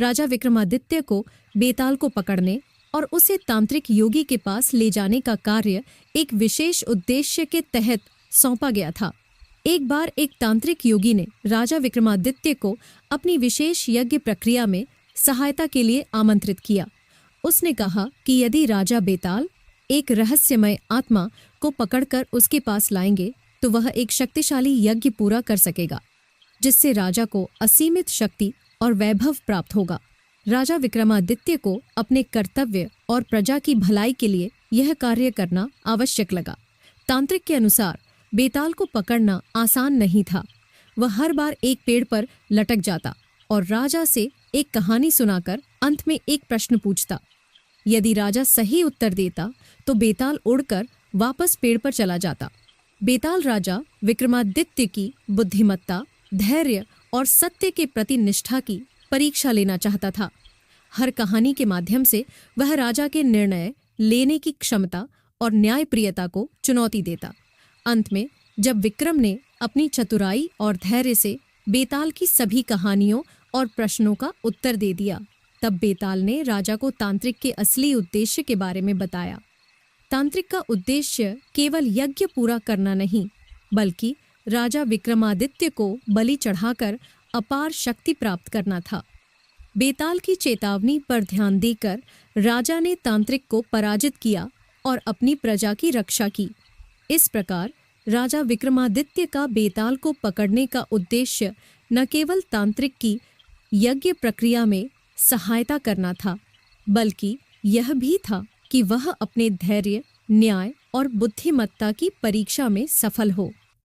राजा विक्रमादित्य को बेताल को पकड़ने और उसे तांत्रिक योगी के पास ले जाने का कार्य एक विशेष उद्देश्य के तहत सौंपा गया था। एक बार एक तांत्रिक योगी ने राजा विक्रमादित्य को अपनी विशेष यज्ञ प्रक्रिया में सहायता के लिए आमंत्रित किया। उसने कहा कि यदि राजा बेताल एक रहस्यमय आत्मा को पकड़कर उसके पास लाएंगे तो वह एक शक्तिशाली यज्ञ पूरा कर सकेगा, जिससे राजा को असीमित शक्ति और वैभव प्राप्त होगा। राजा विक्रमादित्य को अपने कर्तव्य और प्रजा की भलाई के लिए यह कार्य करना आवश्यक लगा। तांत्रिक के अनुसार बेताल को पकड़ना आसान नहीं था। वह हर बार एक पेड़ पर लटक जाता और राजा से एक कहानी सुनाकर अंत में एक प्रश्न पूछता। यदि राजा सही उत्तर देता तो बेताल उड़कर वापस पेड़ पर चला जाता। बेताल राजा विक्रमादित्य की बुद्धिमत्ता, धैर्य और सत्य के प्रति निष्ठा की परीक्षा लेना चाहता था। हर कहानी के माध्यम से वह राजा के निर्णय लेने की क्षमता और न्यायप्रियता को चुनौती देता। अंत में जब विक्रम ने अपनी चतुराई और धैर्य से बेताल की सभी कहानियों और प्रश्नों का उत्तर दे दिया, तब बेताल ने राजा को तांत्रिक के असली उद्देश्य के बारे में बताया। तांत्रिक का उद्देश्य केवल यज्ञ पूरा करना नहीं, बल्कि राजा विक्रमादित्य को बलि चढ़ाकर अपार शक्ति प्राप्त करना था। बेताल की चेतावनी पर ध्यान देकर राजा ने तांत्रिक को पराजित किया और अपनी प्रजा की रक्षा की। इस प्रकार राजा विक्रमादित्य का बेताल को पकड़ने का उद्देश्य न केवल तांत्रिक की यज्ञ प्रक्रिया में सहायता करना था, बल्कि यह भी था कि वह अपने धैर्य, न्याय और बुद्धिमत्ता की परीक्षा में सफल हो।